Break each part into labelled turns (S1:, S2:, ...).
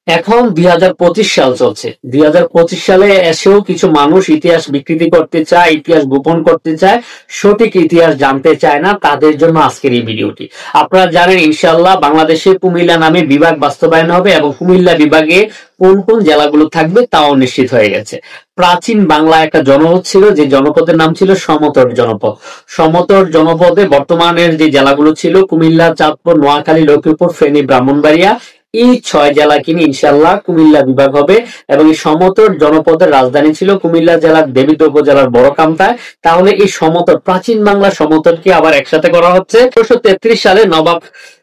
S1: এখন ২০২৫ সাল চলছে। ২০২৫ সালে এসেও কিছু মানুষ ইতিহাস বিকৃতি করতে চায়, ইতিহাস গোপন করতে চায়, সঠিক ইতিহাস জানতে চায় না। তাদের জন্য আজকের এই ভিডিওটি। আপনারা জানেন ইনশাআল্লাহ বাংলাদেশে কুমিল্লা নামে বিভাগ বাস্তবায়ন হবে এবং কুমিল্লা বিভাগে কোন কোন জেলাগুলো থাকবে তাও নিশ্চিত হয়ে গেছে। প্রাচীন বাংলা একটা জনপদ ছিল, যে জনপদের নাম ছিল সমতট জনপদ। সমতট জনপদে বর্তমানের যে জেলাগুলো ছিল কুমিল্লা, চাঁদপুর, নোয়াখালী, লক্ষ্মীপুর, ফেনী, ব্রাহ্মণবাড়িয়া, এই ৬ জেলা কিনে ইনশাআল্লাহ কুমিল্লা বিভাগ হবে। এবং এই সমতট জনপদের রাজধানী ছিল কুমিল্লা জেলার দেবিদ্বার উপজেলার বড়কামতায়। তাহলে এই সমতট, প্রাচীন বাংলা সমতটকে আবার একসাথে করা হচ্ছে। ১৬৩৩ সালে নবাব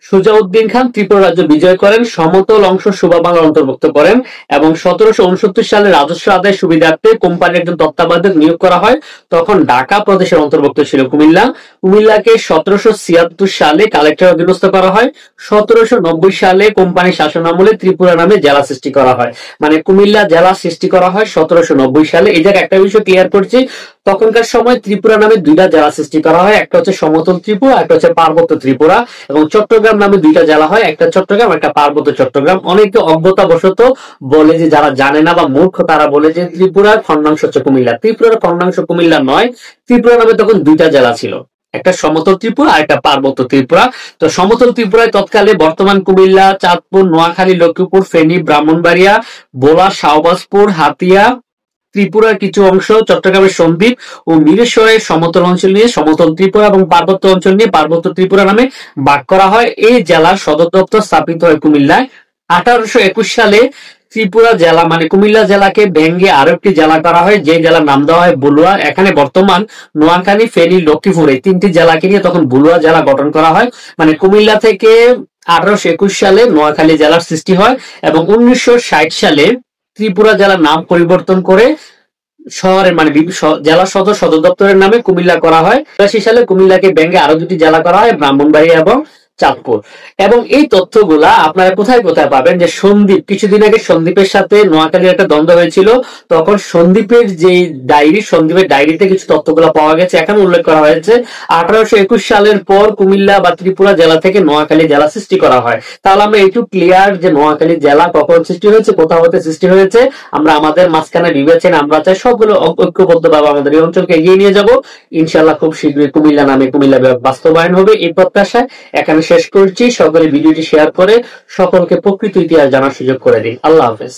S1: সুজাউদ্দিন খান ত্রিপুরা রাজ্য বিজয় করেন, সমতল অংশ সুবা বাংলার অন্তর্ভুক্ত করেন এবং ১৭৬৯ সালে রাজস্ব আদায়ের সুবিধার্থে কোম্পানির একজন তত্ত্বাবধায়ক নিয়োগ করা হয়। তখন ঢাকা প্রদেশের অন্তর্ভুক্ত ছিল কুমিল্লা। কুমিল্লাকে ১৭৭৬ সালে কালেক্টর অধীনস্থ করা হয়। ১৭৯০ সালে কোম্পানি শাসন আমলে ত্রিপুরা নামে জেলা সৃষ্টি করা হয়। মানে কুমিল্লা জেলা সৃষ্টি করা হয় ১৭৯০ সালে। এই জায়গায় একটা বিষয় ক্লিয়ার করছি, তখনকার সময় ত্রিপুরা নামে দুইটা জেলা সৃষ্টি করা হয়, একটা হচ্ছে সমতল ত্রিপুরা, একটা হচ্ছে পার্বত্য ত্রিপুরা। এবং চট্টগ্রাম নামে দুইটা জেলা হয়, একটা চট্টগ্রাম, একটা পার্বত্য চট্টগ্রাম। অনেকে অজ্ঞতাবশত বলে, যে যারা জানে না বা মূর্খ তারা বলে যে ত্রিপুরার খন্ডাংশ হচ্ছে কুমিল্লা। ত্রিপুরার খন্ডাংশ কুমিল্লা নয়। ত্রিপুরা নামে তখন দুইটা জেলা ছিল, একটা সমতল ত্রিপুরা আর একটা পার্বত্য ত্রিপুরা। তো সমতল ত্রিপুরায় তৎকালে বর্তমান কুমিল্লা, চাঁদপুর, নোয়াখালী, লক্ষ্মীপুর, ফেনী, ব্রাহ্মণবাড়িয়া, ভোলা, শাহবাজপুর, হাতিয়া, ত্রিপুরার কিছু অংশ, চট্টগ্রামের সন্দ্বীপ ও মিরেশ্বরের সমতল অঞ্চল নিয়ে সমতল ত্রিপুরা এবং পার্বত্য অঞ্চল নিয়ে পার্বত্য ত্রিপুরা নামে ভাগ করা হয়। এই জেলার সদর দপ্তর স্থাপিত হয় কুমিল্লায়। ১৮২১ সালে ত্রিপুরা জেলা মানে কুমিল্লা জেলাকে ভেঙে আরো একটি জেলা করা হয়, যে জেলার নাম দেওয়া হয় বলুয়া। এখানে বর্তমান নোয়াখালী, ফেনী, লক্ষ্মীপুর এই তিনটি জেলাকে নিয়ে তখন বলুয়া জেলা গঠন করা হয়। মানে কুমিল্লা থেকে ১৮২১ সালে নোয়াখালী জেলার সৃষ্টি হয় এবং ১৯৬০ সালে ত্রিপুরা জেলার নাম পরিবর্তন করে শহরের মানে জেলা সদর দপ্তরের নামে কুমিল্লা করা হয়। ৮২ সালে কুমিল্লাকে ভেঙে আরো দুটি জেলা করা হয়, ব্রাহ্মণবাড়িয়া এবং চাঁদপুর। এবং এই তথ্যগুলা আপনারা কোথায় কোথায় পাবেন, যে সন্দ্বীপ, কিছুদিন আগে সন্দ্বীপের সাথে নোয়াখালীর একটা দ্বন্দ্ব হয়েছিল, তখন সন্দ্বীপের যে সন্দ্বীপের ডায়েরিতে কিছু তথ্যগুলা পাওয়া গেছে। এখানে উল্লেখ করা হয়েছে ১৮২১ সালের পর কুমিল্লা বা ত্রিপুরা জেলা থেকে নোয়াখালী জেলা সৃষ্টি করা হয়। তাহলে আমরা একটু ক্লিয়ার যে নোয়াখালী জেলা কখন সৃষ্টি হয়েছে, কোথাও হতে সৃষ্টি হয়েছে। আমরা আমাদের মাঝখানে বিবেচনা আমরা চাই সবগুলো ঐক্যবদ্ধভাবে আমাদের এই অঞ্চলকে এগিয়ে নিয়ে যাব। ইনশাআল্লাহ খুব শীঘ্রই কুমিল্লা নামে কুমিল্লা বিভাগ বাস্তবায়ন হবে, এই প্রত্যাশায় এখানে শেষ করছি। সকলে ভিডিওটি শেয়ার করে সকলকে প্রকৃত ইতিহাস জানার সুযোগ করে দিন। আল্লাহ হাফেজ।